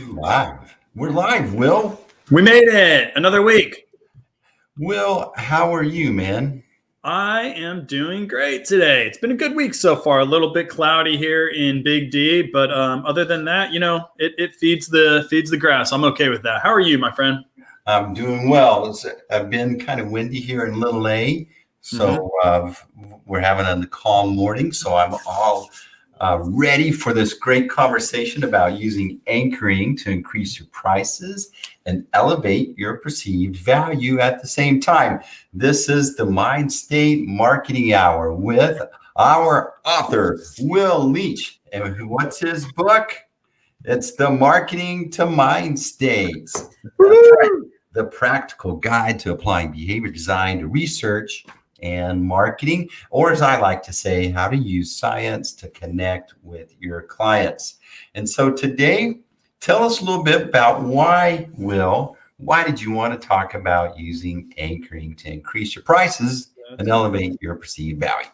Live. We're live, Will. We made it another week. Will, how are you, man? I am doing great today. It's been a good week so far. A little bit cloudy here in Big D, but other than that, it feeds the grass. I'm okay with that. How are you, my friend? I'm doing well. I've been kind of windy here in Little A, so we're having a calm morning. So I'm all ready for this great conversation about using anchoring to increase your prices and elevate your perceived value at the same time. This is the Mindstate Marketing Hour with our author, Will Leach. And what's his book? It's the Marketing to Mind States. That's right. The practical guide to applying behavior design to research and marketing, or as I like to say, how to use science to connect with your clients. And so today, tell us a little bit about why did you want to talk about using anchoring to increase your prices and elevate your perceived value?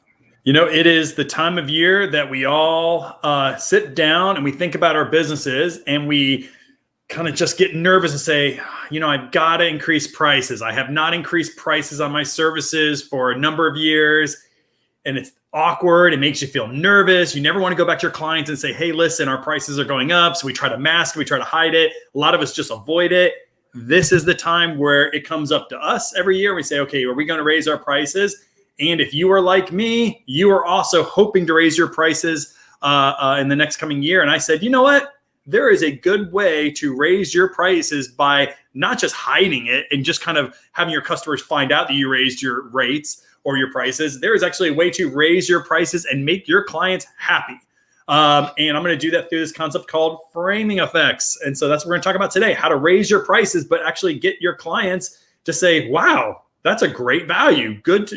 It is the time of year that we all sit down and we think about our businesses and we kind of just get nervous and say, I've got to increase prices. I have not increased prices on my services for a number of years. And it's awkward. It makes you feel nervous. You never want to go back to your clients and say, hey, listen, our prices are going up. So we try to mask it. We try to hide it. A lot of us just avoid it. This is the time where it comes up to us every year. We say, okay, are we going to raise our prices? And if you are like me, you are also hoping to raise your prices in the next coming year. And I said, you know what? There is a good way to raise your prices by not just hiding it and just kind of having your customers find out that you raised your rates or your prices. There is actually a way to raise your prices and make your clients happy. And I'm going to do that through this concept called framing effects. And so that's what we're going to talk about today, how to raise your prices, but actually get your clients to say, wow, that's a great value. Great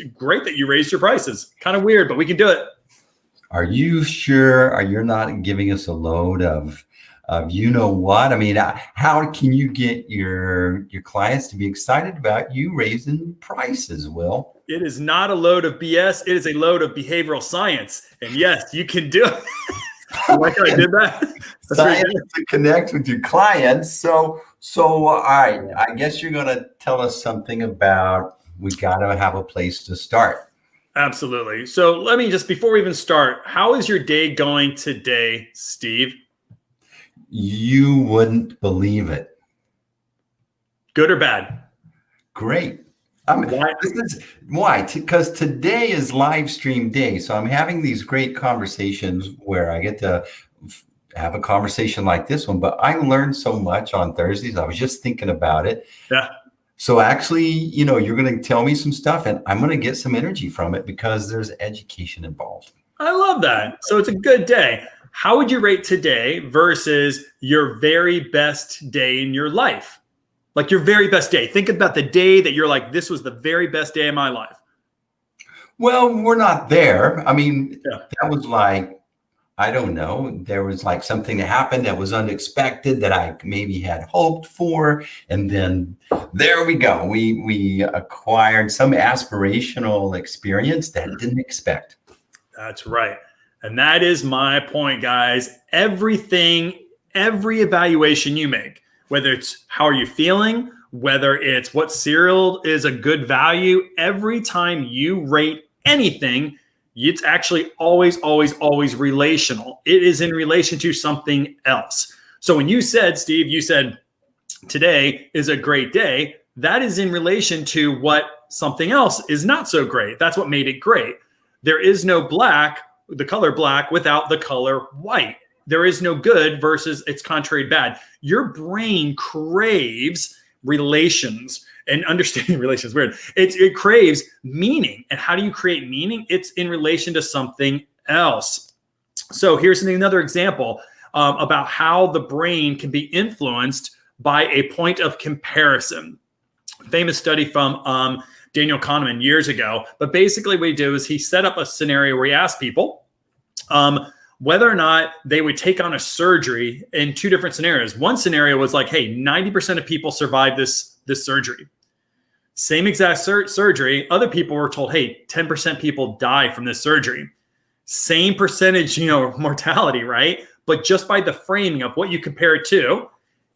that you raised your prices. Kind of weird, but we can do it. Are you sure? Are you not giving us a load of you know what? I mean, how can you get your clients to be excited about you raising prices, Will? It is not a load of BS. It is a load of behavioral science. And yes, you can do it. Like I did that. Science to connect with your clients. So all right, I guess you're going to tell us something about we got to have a place to start. Absolutely. So let me just, before we even start, how is your day going today, Steve? You wouldn't believe it. Good or bad? Great. Why? Because today is live stream day. So I'm having these great conversations where I get to have a conversation like this one, but I learned so much on Thursdays. I was just thinking about it. Yeah. So actually, you're going to tell me some stuff and I'm going to get some energy from it because there's education involved. I love that. So it's a good day. How would you rate today versus your very best day in your life? Like your very best day. Think about the day that you're like, this was the very best day of my life. Well, we're not there. I mean, That was like, I don't know. There was like something that happened that was unexpected that I maybe had hoped for. And then there we go. We acquired some aspirational experience that I didn't expect. That's right. And that is my point, guys. Every evaluation you make, whether it's how are you feeling, whether it's what cereal is a good value, every time you rate anything, it's actually always relational. It is in relation to something else. So when you said, Steve, you said today is a great day, that is in relation to what something else is not so great. That's what made it great. There is no the color black without the color white. There is no good versus its contrary bad. Your brain craves relations and understanding relations. Weird. It craves meaning. And how do you create meaning? It's in relation to something else. So here's another example about how the brain can be influenced by a point of comparison. Famous study from Daniel Kahneman years ago. But basically what he did was he set up a scenario where he asked people whether or not they would take on a surgery in two different scenarios. One scenario was like, hey, 90% of people survive this surgery. Same exact surgery. Other people were told, hey, 10% people die from this surgery. Same percentage, mortality, right? But just by the framing of what you compare it to,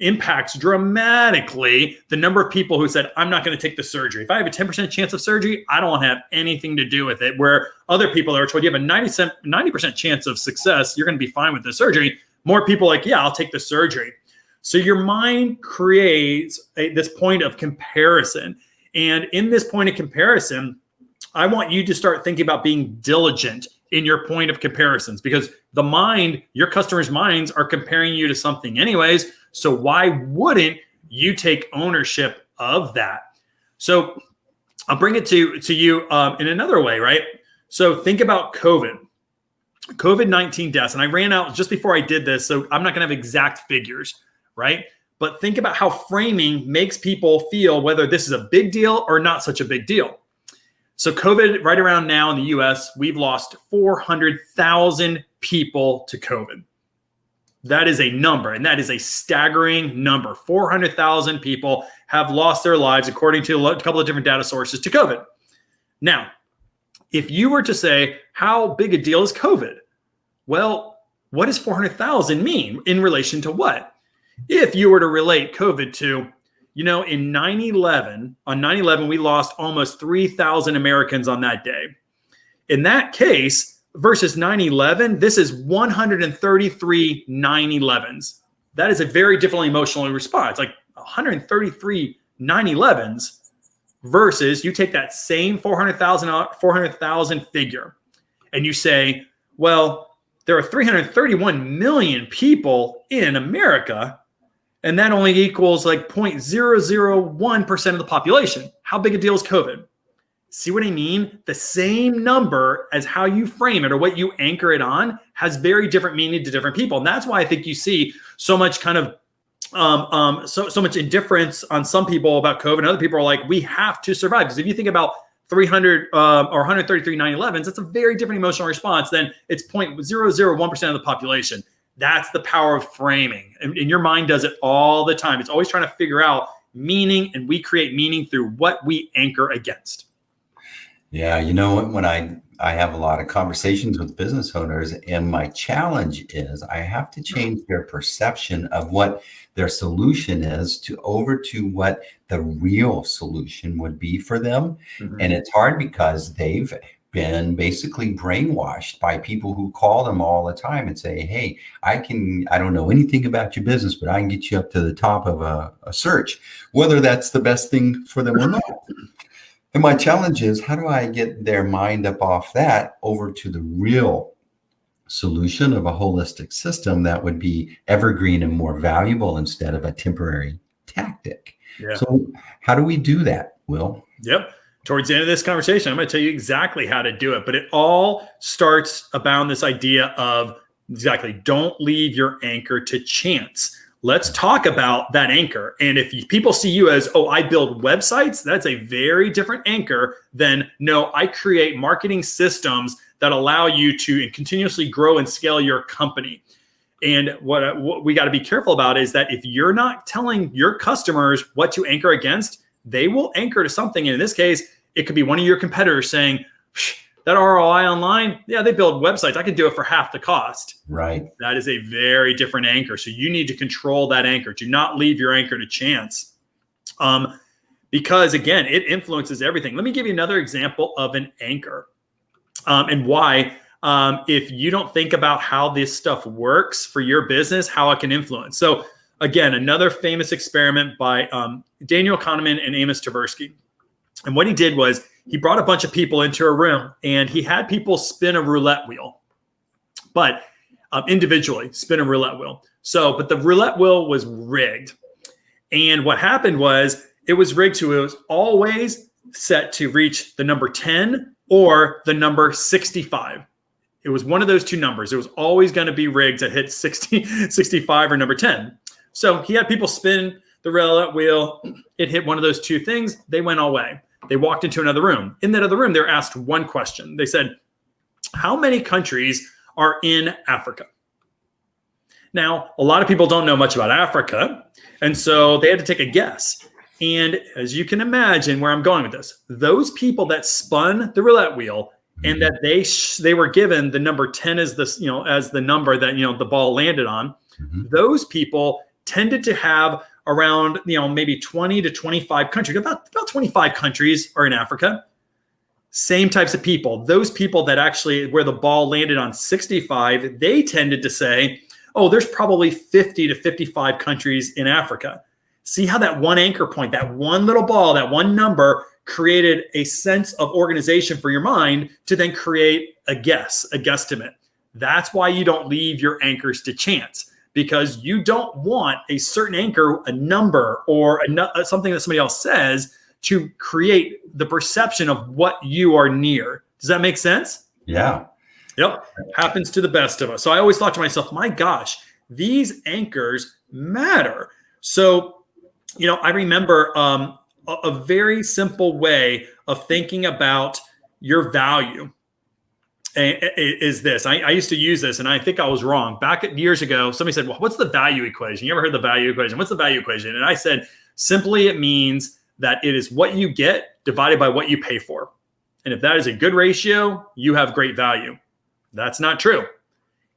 impacts dramatically the number of people who said, I'm not going to take the surgery. If I have a 10% chance of surgery, I don't want to have anything to do with it. Where other people are told you have a 90% chance of success, you're going to be fine with the surgery. More people are like, yeah, I'll take the surgery. So your mind creates this point of comparison. And in this point of comparison, I want you to start thinking about being diligent in your point of comparisons, because the mind, your customers' minds are comparing you to something anyways. So why wouldn't you take ownership of that? So I'll bring it to you in another way, right? So think about COVID-19 deaths. And I ran out just before I did this, so I'm not going to have exact figures, right? But think about how framing makes people feel whether this is a big deal or not such a big deal. So COVID, right around now in the US, we've lost 400,000 people to COVID. That is a number, and that is a staggering number. 400,000 people have lost their lives, according to a couple of different data sources, to COVID. Now, if you were to say, how big a deal is COVID? Well, what does 400,000 mean in relation to what? If you were to relate COVID to, in 9/11, we lost almost 3,000 Americans on that day. In that case, versus 9/11, this is 133 9/11s. That is a very different emotional response. Like 133 9/11s versus you take that same 400,000 figure and you say, well, there are 331 million people in America, and that only equals like 0.001% of the population. How big a deal is COVID? See what I mean? The same number, as how you frame it or what you anchor it on, has very different meaning to different people. And that's why I think you see so much kind of so much indifference on some people about COVID, and other people are like, we have to survive. Because if you think about 300 or 133 9/11s, that's a very different emotional response than it's 0.001% of the population. That's the power of framing. And your mind does it all the time. It's always trying to figure out meaning, and we create meaning through what we anchor against. Yeah, when I have a lot of conversations with business owners, and my challenge is I have to change their perception of what their solution is to what the real solution would be for them. Mm-hmm. And it's hard because they've been basically brainwashed by people who call them all the time and say, hey, I don't know anything about your business, but I can get you up to the top of a search, whether that's the best thing for them or not. And my challenge is, how do I get their mind up off that over to the real solution of a holistic system that would be evergreen and more valuable instead of a temporary tactic? Yeah. So how do we do that, Will? Yep. Towards the end of this conversation, I'm going to tell you exactly how to do it. But it all starts about this idea of don't leave your anchor to chance. Let's talk about that anchor. And if people see you as, oh, I build websites, that's a very different anchor than, no, I create marketing systems that allow you to continuously grow and scale your company. And what we got to be careful about is that if you're not telling your customers what to anchor against, they will anchor to something. And in this case, it could be one of your competitors saying, that ROI online, yeah, they build websites. I could do it for half the cost. Right. That is a very different anchor. So you need to control that anchor. Do not leave your anchor to chance. Because again, it influences everything. Let me give you another example of an anchor and why, if you don't think about how this stuff works for your business, how it can influence. So again, another famous experiment by Daniel Kahneman and Amos Tversky. And what he did was he brought a bunch of people into a room and he had people spin a roulette wheel, but individually spin a roulette wheel. But the roulette wheel was rigged. And what happened was it was rigged to, it was always set to reach the number 10 or the number 65. It was one of those two numbers. It was always going to be rigged to hit 65 or number 10. So he had people spin the roulette wheel. It hit one of those two things. They went away. They walked into another room. In that other room, they were asked one question. They said, how many countries are in Africa? Now, a lot of people don't know much about Africa. And so they had to take a guess. And as you can imagine where I'm going with this, those people that spun the roulette wheel and that they were given the number 10 as the, as the number that, the ball landed on, those people tended to have around, maybe 20 to 25 countries. About 25 countries are in Africa. Same types of people. Those people that actually, where the ball landed on 65, they tended to say, oh, there's probably 50 to 55 countries in Africa. See how that one anchor point, that one little ball, that one number created a sense of organization for your mind to then create a guesstimate. That's why you don't leave your anchors to chance, because you don't want a certain anchor, a number, or something that somebody else says to create the perception of what you are near. Does that make sense? Yeah. Yep. Happens to the best of us. So I always thought to myself, my gosh, these anchors matter. So, I remember a very simple way of thinking about your value is this. I used to use this, and I think I was wrong. Back years ago, somebody said, well, what's the value equation? You ever heard the value equation? What's the value equation? And I said, simply it means that it is what you get divided by what you pay for. And if that is a good ratio, you have great value. That's not true.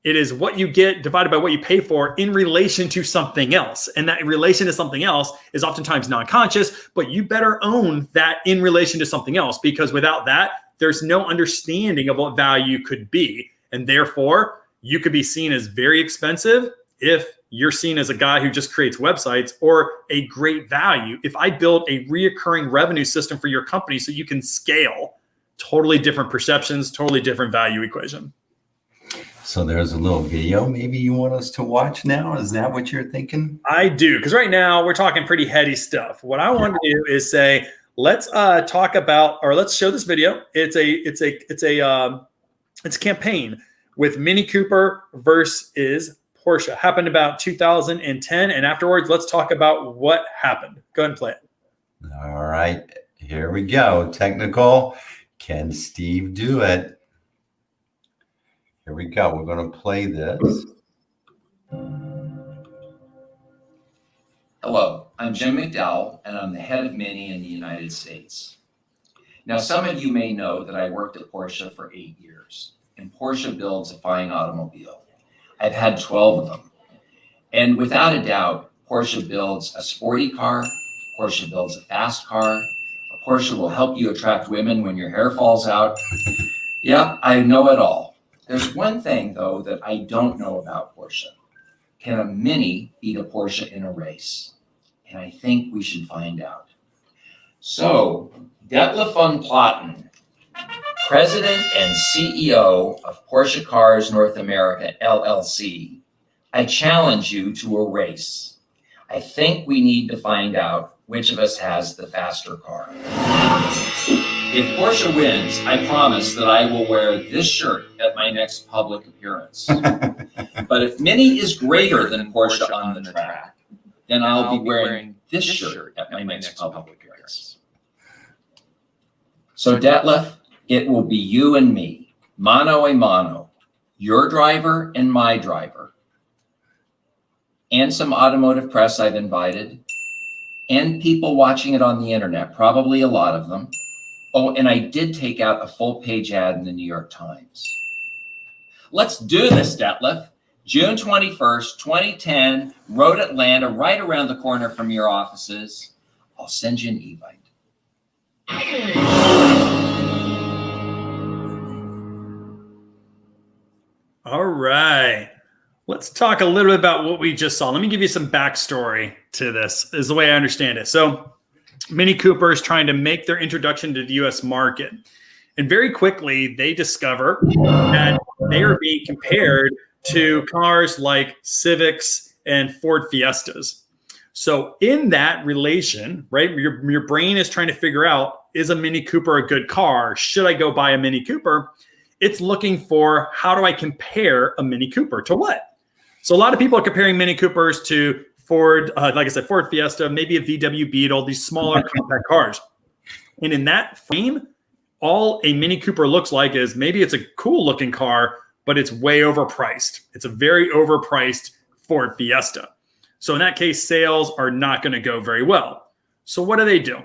It is what you get divided by what you pay for in relation to something else. And that in relation to something else is oftentimes non-conscious, but you better own that in relation to something else, because without that, there's no understanding of what value could be. And therefore, you could be seen as very expensive if you're seen as a guy who just creates websites, or a great value if I build a reoccurring revenue system for your company so you can scale. Totally different perceptions, totally different value equation. So there's a little video maybe you want us to watch now. Is that what you're thinking? I do, because right now we're talking pretty heady stuff. What I want to do is say, let's talk about, or let's show this video. It's a campaign with Mini Cooper versus Porsche. Happened about 2010, and afterwards, let's talk about what happened. Go ahead and play it. All right, here we go. Technical. Can Steve do it? Here we go. We're going to play this. Hello, I'm Jim McDowell, and I'm the head of Mini in the United States. Now, some of you may know that I worked at Porsche for 8 years, and Porsche builds a fine automobile. I've had 12 of them. And without a doubt, Porsche builds a sporty car, Porsche builds a fast car, a Porsche will help you attract women when your hair falls out. Yeah, I know it all. There's one thing, though, that I don't know about Porsche. Can a Mini beat a Porsche in a race? And I think we should find out. So, Detlef von Platen, President and CEO of Porsche Cars North America, LLC, I challenge you to a race. I think we need to find out which of us has the faster car. If Porsche wins, I promise that I will wear this shirt at my next public appearance. But if Mini is greater than Porsche on the track, then I'll be wearing this shirt at my next public appearance. So Detlef, it will be you and me, mano a mano, your driver and my driver, and some automotive press I've invited, and people watching it on the internet, probably a lot of them. Oh, and I did take out a full-page ad in the New York Times. Let's do this, Detlef. June 21st, 2010, Road Atlanta, right around the corner from your offices. I'll send you an e-bite. All right. Let's talk a little bit about what we just saw. Let me give you some backstory to this, is the way I understand it. So Mini Cooper is trying to make their introduction to the U.S. market. And very quickly, they discover that they are being compared to cars like Civics and Ford Fiestas. So in that relation, right, your brain is trying to figure out, is a Mini Cooper a good car? Should I go buy a Mini Cooper? It's looking for, how do I compare a Mini Cooper to what? So a lot of people are comparing Mini Coopers to Ford, like I said, Ford Fiesta, maybe a VW Beetle, these smaller compact cars. And in that frame, all a Mini Cooper looks like is maybe it's a cool looking car, but it's way overpriced. It's a very overpriced Ford Fiesta. So in that case, sales are not going to go very well. So what do?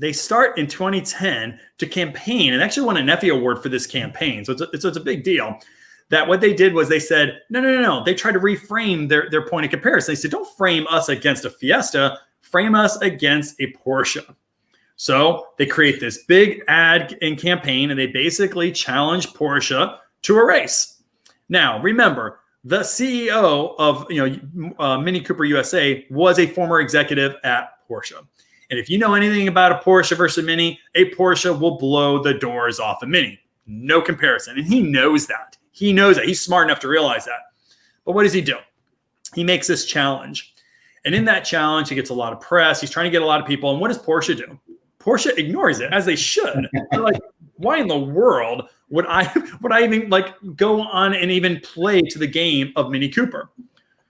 They start in 2010 to campaign and actually won an Effie Award for this campaign. So it's a big deal. that what they did was they said, no. They tried to reframe their point of comparison. They said, don't frame us against a Fiesta, frame us against a Porsche. So they create this big ad and campaign, and they basically challenge Porsche to a race. Now, remember, the CEO of Mini Cooper USA was a former executive at Porsche. And if you know anything about a Porsche versus a Mini, a Porsche will blow the doors off a Mini. No comparison. And he knows that. He knows that. He's smart enough to realize that. But what does he do? He makes this challenge. And in that challenge, he gets a lot of press. He's trying to get a lot of people. And what does Porsche do? Porsche ignores it, as they should. They're like, why in the world would I even go on and even play to the game of Mini Cooper?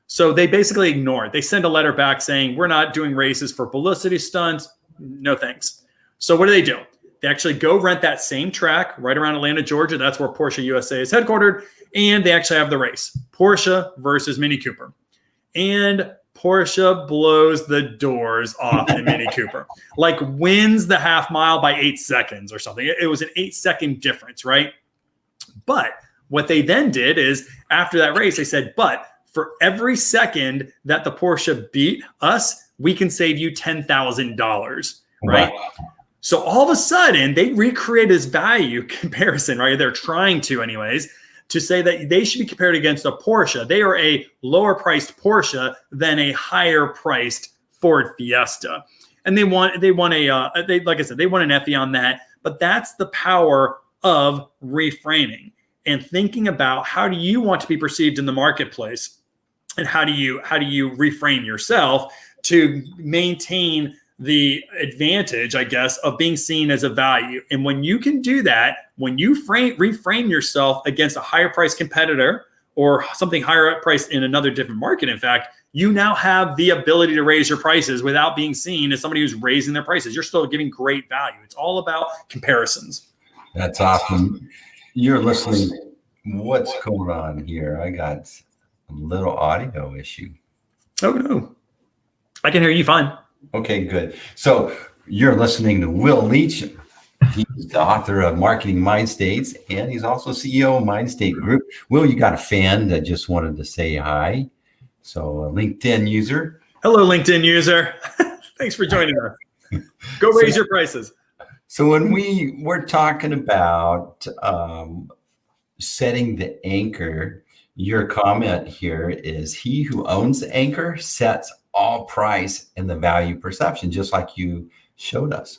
So they basically ignore it. They send a letter back saying, we're not doing races for publicity stunts. No thanks. So what do? They actually go rent that same track right around Atlanta, Georgia. That's where Porsche USA is headquartered. And they actually have the race, Porsche versus Mini Cooper. And Porsche blows the doors off the Mini Cooper, wins the half mile by 8 seconds or something. It was an 8-second difference, right? But what they then did is after that race, they said, but for every second that the Porsche beat us, we can save you $10,000, right? Wow. So all of a sudden, they recreate this value comparison, right? They're trying to anyways, to say that they should be compared against a Porsche. They are a lower priced Porsche than a higher priced Ford Fiesta. And they want an Effie on that, but that's the power of reframing and thinking about how do you want to be perceived in the marketplace, and how do you reframe yourself to maintain the advantage, I guess, of being seen as a value. And when you can do that, when you reframe yourself against a higher priced competitor or something higher priced in another different market, in fact, you now have the ability to raise your prices without being seen as somebody who's raising their prices. You're still giving great value. It's all about comparisons. That's awesome. You're listening. What's going on here? I got a little audio issue. Oh, no. I can hear you fine. Okay, good. So you're listening to Will Leach. He's the author of Marketing Mindstates, and he's also CEO of Mindstate Group. Will, you got a fan that just wanted to say hi. So a LinkedIn user. Hello, LinkedIn user. Thanks for joining us. Go raise your prices. So when we're talking about setting the anchor, your comment here is he who owns the anchor sets all price and the value perception, just like you showed us.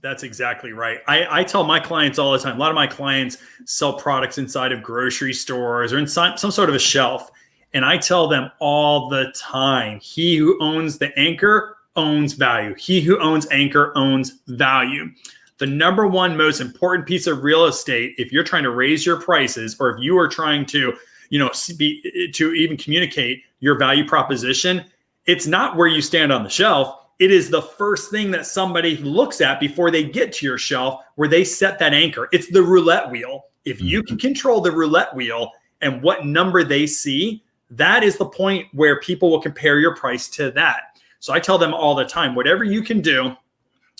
That's exactly right. I tell my clients all the time, a lot of my clients sell products inside of grocery stores or inside some sort of a shelf. And I tell them all the time, he who owns the anchor owns value. He who owns anchor owns value. The number one most important piece of real estate, if you're trying to raise your prices, or if you are trying to, to even communicate your value proposition, it's not where you stand on the shelf. It is the first thing that somebody looks at before they get to your shelf, where they set that anchor. It's the roulette wheel. If you can control the roulette wheel and what number they see, that is the point where people will compare your price to that. So I tell them all the time, whatever you can do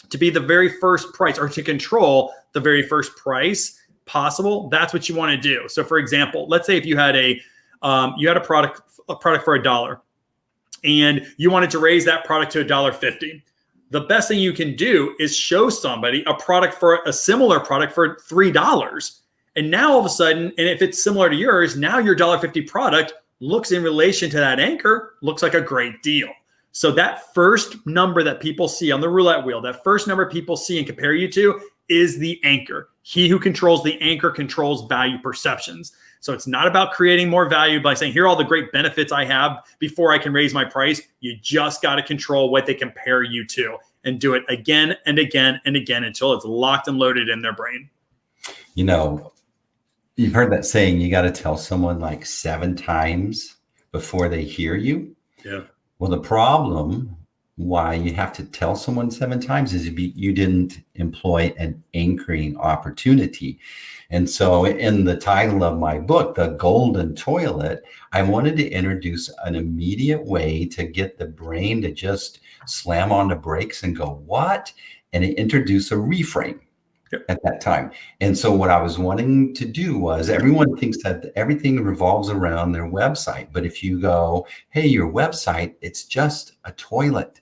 to be the very first price, or to control the very first price possible, that's what you want to do. So for example, let's say if you had a product for $1, and you wanted to raise that product to $1.50. The best thing you can do is show somebody a similar product for $3. And now all of a sudden, and if it's similar to yours, now your $1.50 product looks, in relation to that anchor, looks like a great deal. So that first number that people see on the roulette wheel, that first number people see and compare you to, is the anchor. He who controls the anchor controls value perceptions. So it's not about creating more value by saying, here are all the great benefits I have before I can raise my price. You just got to control what they compare you to, and do it again and again and again until it's locked and loaded in their brain. You've heard that saying, you got to tell someone 7 times before they hear you. Yeah. Well, the problem why you have to tell someone 7 times is you didn't employ an anchoring opportunity. And so in the title of my book, The Golden Toilet, I wanted to introduce an immediate way to get the brain to just slam on the brakes and go, what? And introduce a reframe. Yep. at that time. And so what I was wanting to do was, everyone thinks that everything revolves around their website. But if you go, hey, your website, it's just a toilet.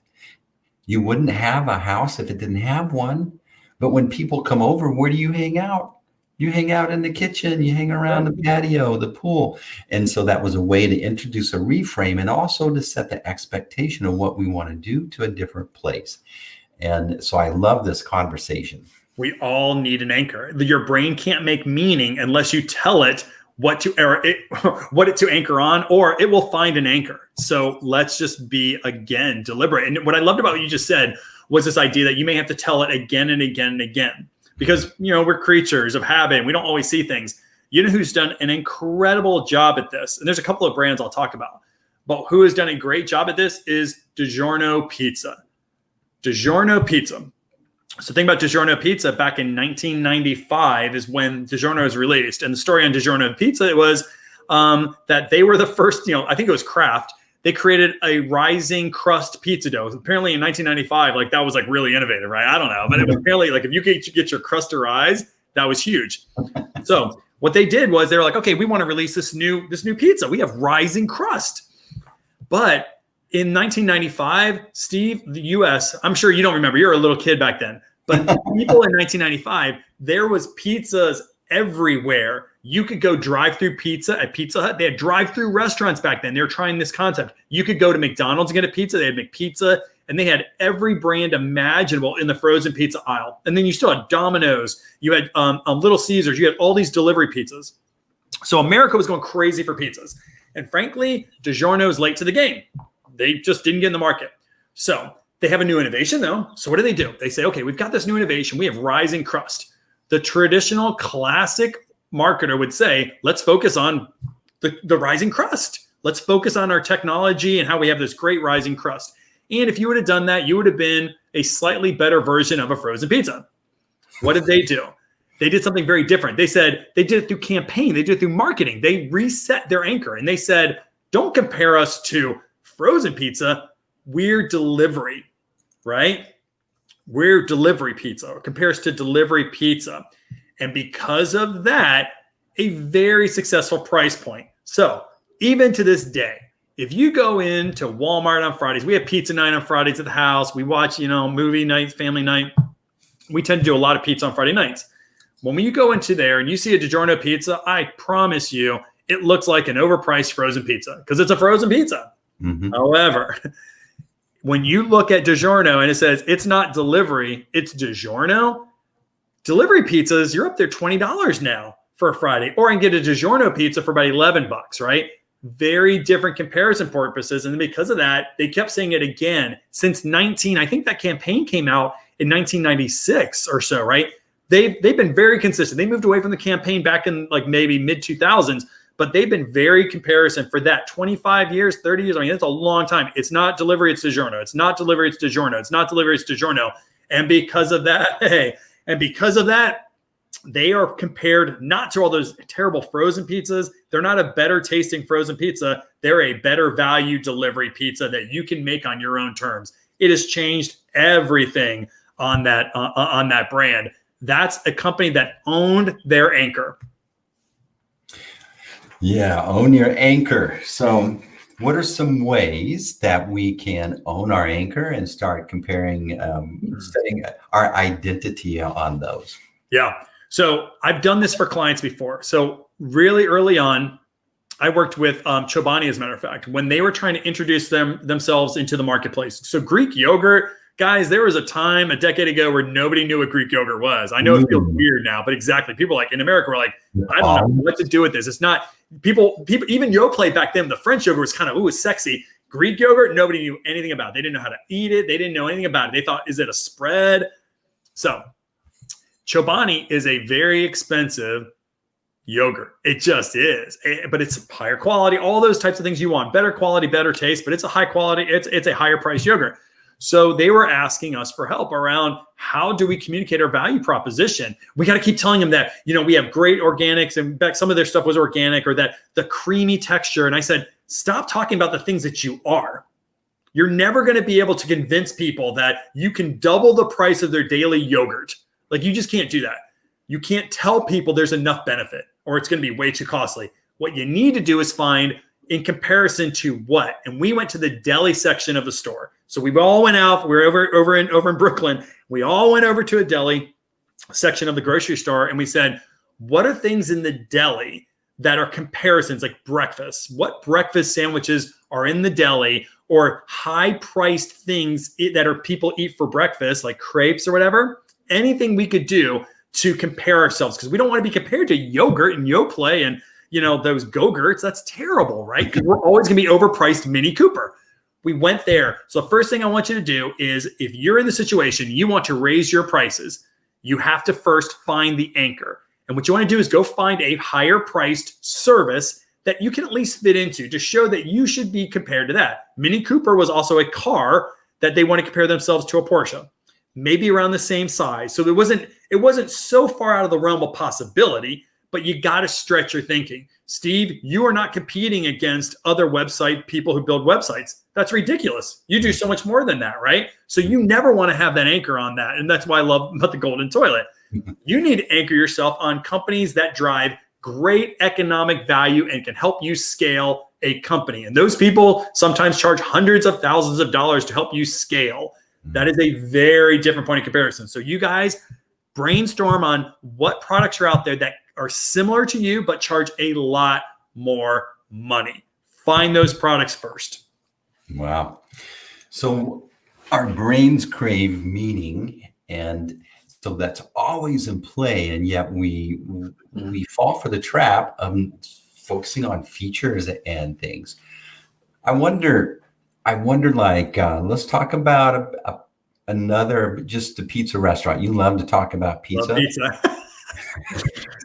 You wouldn't have a house if it didn't have one. But when people come over, where do you hang out? You hang out in the kitchen, you hang around the patio, the pool. And so that was a way to introduce a reframe and also to set the expectation of what we want to do to a different place. And so I love this conversation. We all need an anchor. Your brain can't make meaning unless you tell it what to anchor on, or it will find an anchor. So let's just be, again, deliberate. And what I loved about what you just said was this idea that you may have to tell it again and again and again, because, we're creatures of habit and we don't always see things. You know who's done an incredible job at this? And there's a couple of brands I'll talk about, but who has done a great job at this is Digiorno Pizza. Digiorno Pizza. So think about Digiorno Pizza back in 1995 is when Digiorno was released. And the story on Digiorno Pizza, it was that they were the first, I think it was Kraft. They created a rising crust pizza dough. Apparently in 1995, like that was like really innovative, right? I don't know. But it was apparently like if you could get your crust to rise, that was huge. So what they did was they were like, okay, we want to release this new pizza. We have rising crust. But in 1995, Steve, the US, I'm sure you don't remember, you're a little kid back then, but people in 1995, there was pizzas everywhere. You could go drive-through pizza at Pizza Hut. They had drive-through restaurants back then. They were trying this concept. You could go to McDonald's and get a pizza. They had McPizza, and they had every brand imaginable in the frozen pizza aisle. And then you still had Domino's. You had Little Caesars. You had all these delivery pizzas. So America was going crazy for pizzas. And frankly, Digiorno is late to the game. They just didn't get in the market. So they have a new innovation, though. So what do? They say, okay, we've got this new innovation. We have rising crust. The traditional classic marketer would say, let's focus on the rising crust. Let's focus on our technology and how we have this great rising crust. And if you would have done that, you would have been a slightly better version of a frozen pizza. What did they do? They did something very different. They said they did it through campaign. They did it through marketing. They reset their anchor and they said, don't compare us to frozen pizza. We're delivery, right? We're delivery pizza, or compares to delivery pizza. And because of that, a very successful price point. So even to this day, if you go into Walmart on Fridays, we have pizza night on Fridays at the house. We watch, movie nights, family night. We tend to do a lot of pizza on Friday nights. When you go into there and you see a Digiorno pizza, I promise you, it looks like an overpriced frozen pizza because it's a frozen pizza. Mm-hmm. However, when you look at Digiorno and it says it's not delivery, it's Digiorno, delivery pizzas, you're up there $20 now for a Friday. Or I can get a Digiorno pizza for about $11, right? Very different comparison purposes. And because of that, they kept saying it again since I think that campaign came out in 1996 or so, right? They've been very consistent. They moved away from the campaign back in like maybe mid 2000s, but they've been very comparison for that 25 years, 30 years. I mean, that's a long time. It's not delivery, it's Digiorno. It's not delivery, it's Digiorno. It's not delivery, it's Digiorno. And because of that, they are compared not to all those terrible frozen pizzas. They're not a better tasting frozen pizza. They're a better value delivery pizza that you can make on your own terms. It has changed everything on that brand. That's a company that owned their anchor. Yeah, own your anchor. So what are some ways that we can own our anchor and start comparing, setting our identity on those? Yeah. So I've done this for clients before. So really early on, I worked with Chobani, as a matter of fact, when they were trying to introduce themselves into the marketplace. So Greek yogurt, guys, there was a time a decade ago where nobody knew what Greek yogurt was. I know it feels weird now, but exactly. People like in America were like, I don't know what to do with this. It's not people, even Yoplait back then, the French yogurt was kind of, it's sexy. Greek yogurt, nobody knew anything about it. They didn't know how to eat it. They didn't know anything about it. They thought, is it a spread? So Chobani is a very expensive yogurt. It just is, but it's higher quality, all those types of things you want, better quality, better taste, but it's a high quality, it's a higher price yogurt. So they were asking us for help around how do we communicate our value proposition? We got to keep telling them that, we have great organics, and in fact, some of their stuff was organic, or that the creamy texture. And I said, stop talking about the things that you are. You're never going to be able to convince people that you can double the price of their daily yogurt Like you just can't do that. You can't tell people there's enough benefit or it's going to be way too costly. What you need to do is find in comparison to what. And we went to the deli section of the store. So we all went out. We were over in Brooklyn. We all went over to a deli section of the grocery store and we said, what are things in the deli that are comparisons like breakfast? What breakfast sandwiches are in the deli or high priced things that are people eat for breakfast, like crepes or whatever? Anything we could do to compare ourselves, because we don't want to be compared to yogurt and Yoplait and those Go-Gurts. That's terrible, right? Because we're always going to be overpriced Mini Cooper. We went there. So the first thing I want you to do is if you're in the situation, you want to raise your prices, you have to first find the anchor. And what you want to do is go find a higher priced service that you can at least fit into to show that you should be compared to that. Mini Cooper was also a car that they want to compare themselves to a Porsche, maybe around the same size. So it wasn't so far out of the realm of possibility, but you got to stretch your thinking. Steve, you are not competing against other website people who build websites. That's ridiculous. You do so much more than that, right? So you never want to have that anchor on that. And that's why I love about the golden toilet. You need to anchor yourself on companies that drive great economic value and can help you scale a company. And those people sometimes charge hundreds of thousands of dollars to help you scale. That is a very different point of comparison. So you guys brainstorm on what products are out there that are similar to you, but charge a lot more money. Find those products first. Wow. So our brains crave meaning, and so that's always in play. And yet we fall for the trap of focusing on features and things. I wonder, let's talk about just a pizza restaurant. You love to talk about pizza. Love pizza.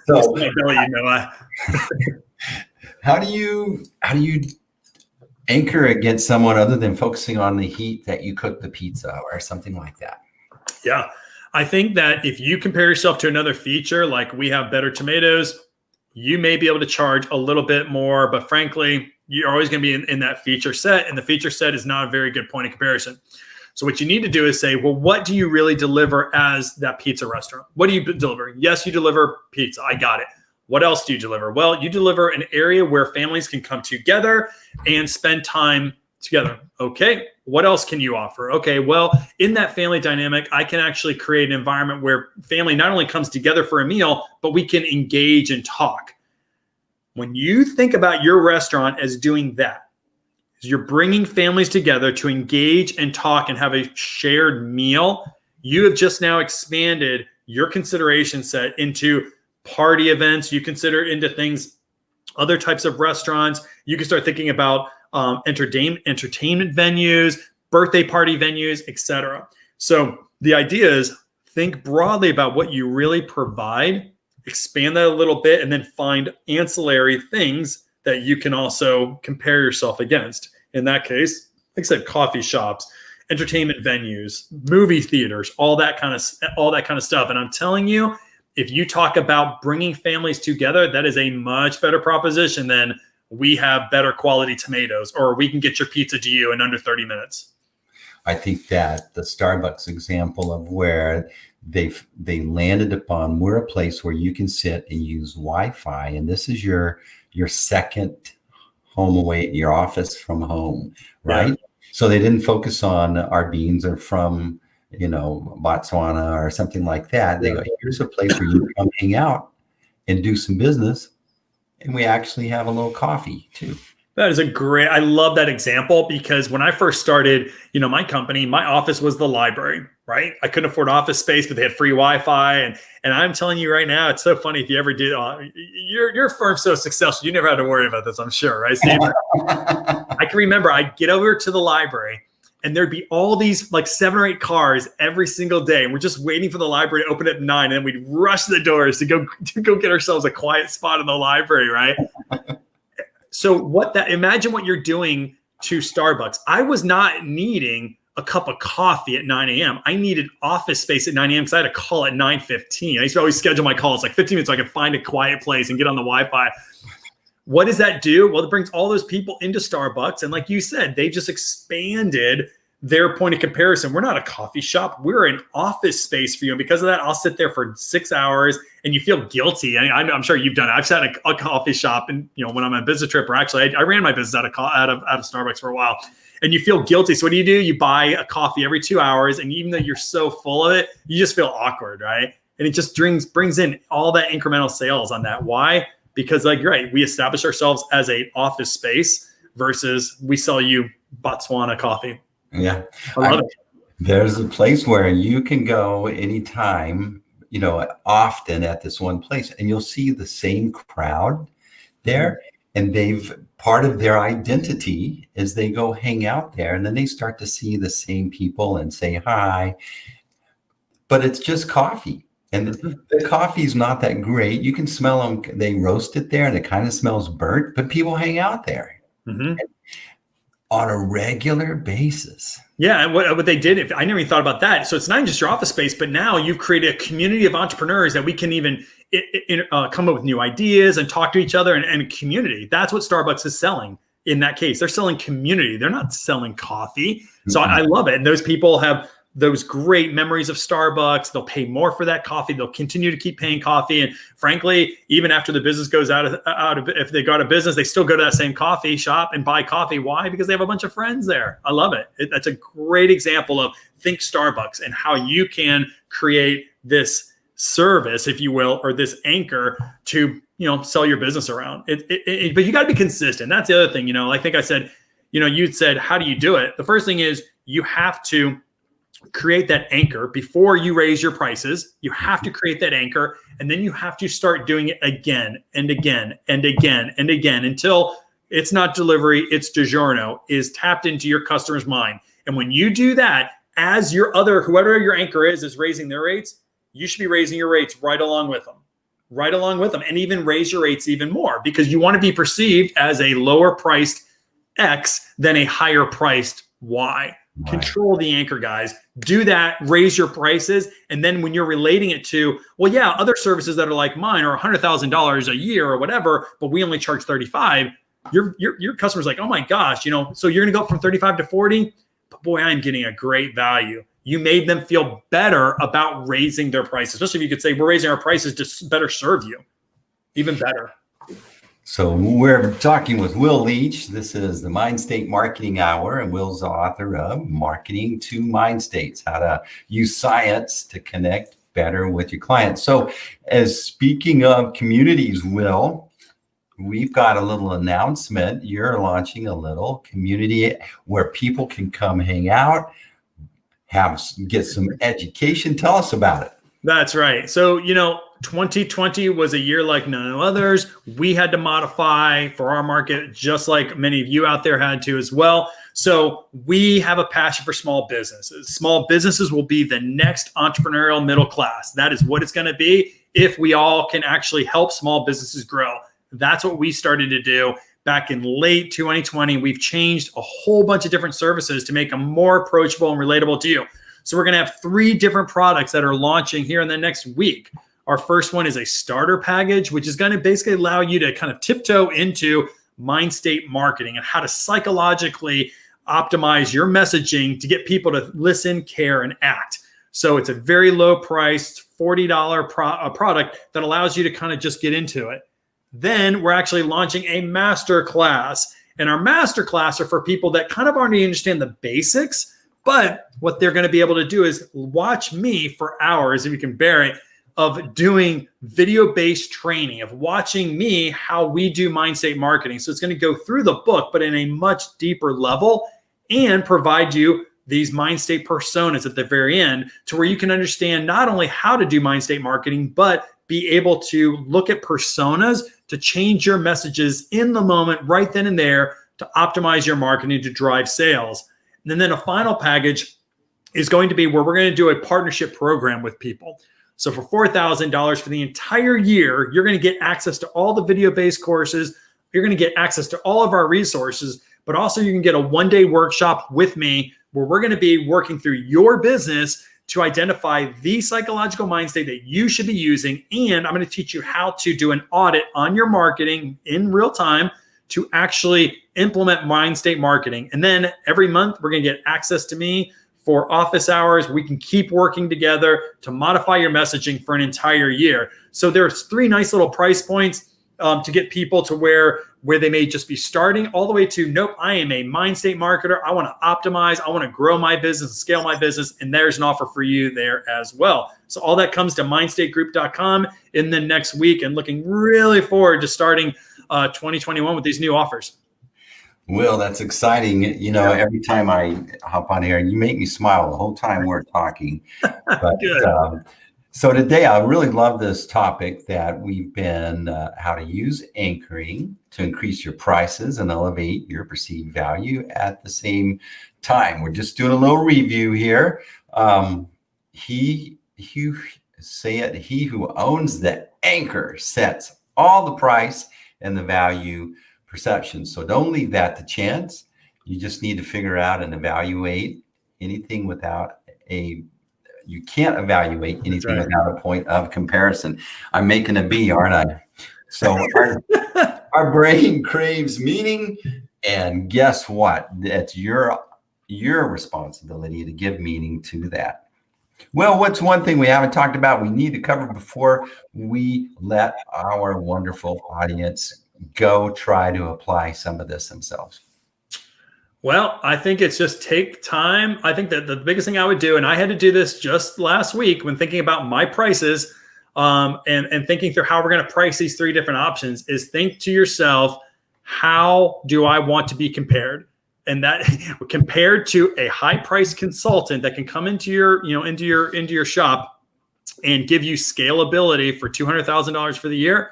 So how do you anchor against someone other than focusing on the heat that you cook the pizza or something like that? Yeah. I think that if you compare yourself to another feature, like we have better tomatoes, you may be able to charge a little bit more, but frankly, you're always going to be in that feature set, and the feature set is not a very good point of comparison. So what you need to do is say, well, what do you really deliver as that pizza restaurant? What do you deliver? Yes, you deliver pizza. I got it. What else do you deliver? Well, you deliver an area where families can come together and spend time together. Okay, what else can you offer? Okay, well, in that family dynamic, I can actually create an environment where family not only comes together for a meal, but we can engage and talk. When you think about your restaurant as doing that, you're bringing families together to engage and talk and have a shared meal, you have just now expanded your consideration set into party events. You consider it into things, other types of restaurants. You can start thinking about entertainment venues, birthday party venues, etc. So the idea is think broadly about what you really provide, expand that a little bit, and then find ancillary things that you can also compare yourself against. In that case, like I said, coffee shops, entertainment venues, movie theaters, all that kind of stuff. And I'm telling you, if you talk about bringing families together, that is a much better proposition than we have better quality tomatoes or we can get your pizza to you in under 30 minutes. I think that the Starbucks example of where they landed upon, we're a place where you can sit and use Wi-Fi, and this is your second home away, your office from home, right? Yeah. So they didn't focus on our beans or from Botswana or something like that. They go, here's a place where you can come hang out and do some business, and we actually have a little coffee too. That is I love that example, because when I first started, my company, my office was the library, right? I couldn't afford office space, but they had free Wi-Fi. And I'm telling you right now, it's so funny if you ever did, your firm's so successful, you never had to worry about this, I'm sure, right, Steve? I can remember I'd get over to the library and there'd be all these like 7 or 8 cars every single day. And we're just waiting for the library to open at 9. And then we'd rush the doors to go get ourselves a quiet spot in the library, right? So imagine what you're doing to Starbucks. I was not needing a cup of coffee at 9 a.m. I needed office space at 9 a.m. because I had a call at 9:15. I used to always schedule my calls like 15 minutes so I could find a quiet place and get on the Wi-Fi. What does that do? Well, it brings all those people into Starbucks. And like you said, they just expanded their point of comparison. We're not a coffee shop. We're an office space for you. And because of that, I'll sit there for 6 hours and you feel guilty. I'm sure you've done it. I've sat in a coffee shop and, when I'm on a business trip, or actually I ran my business out of Starbucks for a while, and you feel guilty. So what do? You buy a coffee every 2 hours. And even though you're so full of it, you just feel awkward, right? And it just brings in all that incremental sales on that. Why? Because like, right, we establish ourselves as an office space versus we sell you Botswana coffee. Yeah. I love it. There's a place where you can go anytime, often at this one place, and you'll see the same crowd there. And part of their identity is they go hang out there, and then they start to see the same people and say hi. But it's just coffee. And the coffee's not that great. You can smell them. They roast it there and it kind of smells burnt, but people hang out there on a regular basis. Yeah. And what they did, I never even thought about that. So it's not just your office space, but now you've created a community of entrepreneurs that we can even come up with new ideas and talk to each other and community. That's what Starbucks is selling in that case. They're selling community. They're not selling coffee. So I love it. And those people have those great memories of Starbucks. They'll pay more for that coffee. They'll continue to keep paying coffee. And frankly, even after the business goes out of if they go out of business, they still go to that same coffee shop and buy coffee. Why? Because they have a bunch of friends there. I love it. That's a great example of think Starbucks and how you can create this service, if you will, or this anchor to, sell your business around. But you got to be consistent. That's the other thing. I think I said, you'd said, how do you do it? The first thing is you have to create that anchor before you raise your prices. You have to create that anchor, and then you have to start doing it again and again and again and again until it's not delivery, it's Digiorno, is tapped into your customer's mind. And when you do that, as whoever your anchor is raising their rates, you should be raising your rates right along with them, and even raise your rates even more, because you want to be perceived as a lower priced X than a higher priced Y. Right. Control the anchor, guys. Do that, raise your prices. And then when you're relating it to, other services that are like mine are $100,000 a year or whatever, but we only charge 35. Your customer's like, oh my gosh, so you're going to go up from 35 to 40, but boy, I'm getting a great value. You made them feel better about raising their prices, especially if you could say we're raising our prices to better serve you. Even better. So we're talking with Will Leach. This is the Mindstate Marketing Hour, and Will's the author of Marketing to Mind States, how to use science to connect better with your clients. So as speaking of communities, Will, we've got a little announcement. You're launching a little community where people can come hang out, get some education. Tell us about it. That's right. So, 2020 was a year like none others. We had to modify for our market, just like many of you out there had to as well. So we have a passion for small businesses. Small businesses will be the next entrepreneurial middle class. That is what it's going to be if we all can actually help small businesses grow. That's what we started to do back in late 2020. We've changed a whole bunch of different services to make them more approachable and relatable to you. So we're going to have 3 different products that are launching here in the next week. Our first one is a starter package, which is going to basically allow you to kind of tiptoe into Mindstate marketing and how to psychologically optimize your messaging to get people to listen, care, and act. So it's a very low priced $40 product that allows you to kind of just get into it. Then we're actually launching a master class, and our master class are for people that kind of already understand the basics, but what they're going to be able to do is watch me for hours, if you can bear it, of doing video-based training, of watching me how we do Mindstate marketing. So it's going to go through the book, but in a much deeper level, and provide you these Mindstate personas at the very end to where you can understand not only how to do Mindstate marketing, but be able to look at personas to change your messages in the moment, right then and there, to optimize your marketing to drive sales. And then a final package is going to be where we're going to do a partnership program with people. So for $4,000 for the entire year, you're going to get access to all the video-based courses. You're going to get access to all of our resources, but also you can get a one-day workshop with me where we're going to be working through your business to identify the psychological mind state that you should be using. And I'm going to teach you how to do an audit on your marketing in real time to actually implement Mindstate Marketing. And then every month, we're going to get access to me for office hours. We can keep working together to modify your messaging for an entire year. So there's 3 nice little price points to get people to where they may just be starting, all the way to, nope, I am a Mindstate marketer. I want to optimize. I want to grow my business and scale my business. And there's an offer for you there as well. So all that comes to mindstategroup.com in the next week, and looking really forward to starting 2021 with these new offers. Will, that's exciting. You know, every time I hop on here, you make me smile the whole time we're talking. But so today, I really love this topic that we've been how to use anchoring to increase your prices and elevate your perceived value at the same time. We're just doing a little review here. He who owns the anchor sets all the price and the value perception. So don't leave that to chance. You just need to figure out and evaluate anything without you can't evaluate anything without a point of comparison. I'm making a B, aren't I? So our brain craves meaning, and guess what? It's your responsibility to give meaning to that. Well, what's one thing we haven't talked about we need to cover before we let our wonderful audience go try to apply some of this themselves? Well, I think it's just take time. I think that the biggest thing I would do, and I had to do this just last week when thinking about my prices and thinking through how we're going to price these 3 different options, is think to yourself, how do I want to be compared? And that compared to a high price consultant that can come into your shop and give you scalability for $200,000 for the year,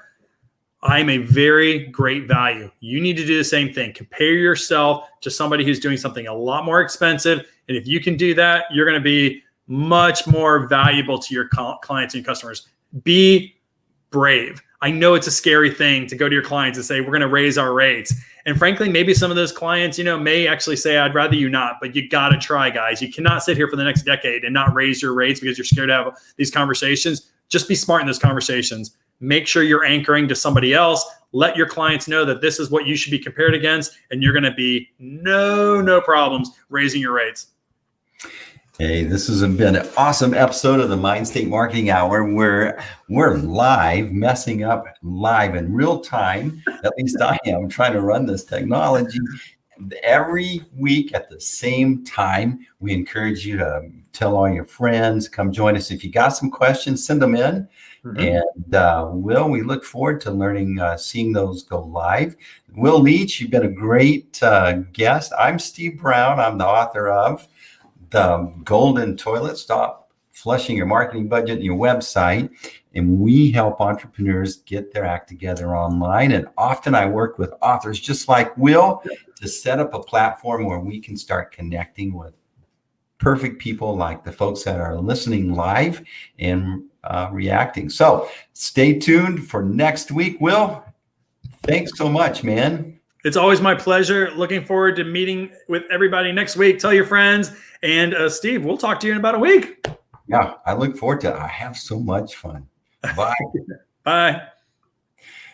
I'm a very great value. You need to do the same thing. Compare yourself to somebody who's doing something a lot more expensive. And if you can do that, you're going to be much more valuable to your clients and your customers. Be brave. I know it's a scary thing to go to your clients and say, we're going to raise our rates. And frankly, maybe some of those clients, may actually say, I'd rather you not, but you got to try, guys. You cannot sit here for the next decade and not raise your rates because you're scared to have these conversations. Just be smart in those conversations. Make sure you're anchoring to somebody else. Let your clients know that this is what you should be compared against, and you're going to be no problems raising your rates. Hey, this has been an awesome episode of the Mindstate Marketing Hour. We're live, messing up live in real time. At least I am trying to run this technology every week at the same time. We encourage you to tell all your friends, come join us. If you got some questions, send them in. And Will, we look forward to learning, seeing those go live. Will Leach, you've been a great guest. I'm Steve Brown. I'm the author of The Golden Toilet, Stop Flushing Your Marketing Budget and Your Website. And we help entrepreneurs get their act together online. And often I work with authors just like Will to set up a platform where we can start connecting with perfect people like the folks that are listening live and reacting. So stay tuned for next week. Will, thanks so much, man. It's always my pleasure. Looking forward to meeting with everybody next week. Tell your friends. And Steve, we'll talk to you in about a week. Yeah, I look forward to it. I have so much fun. Bye. Bye.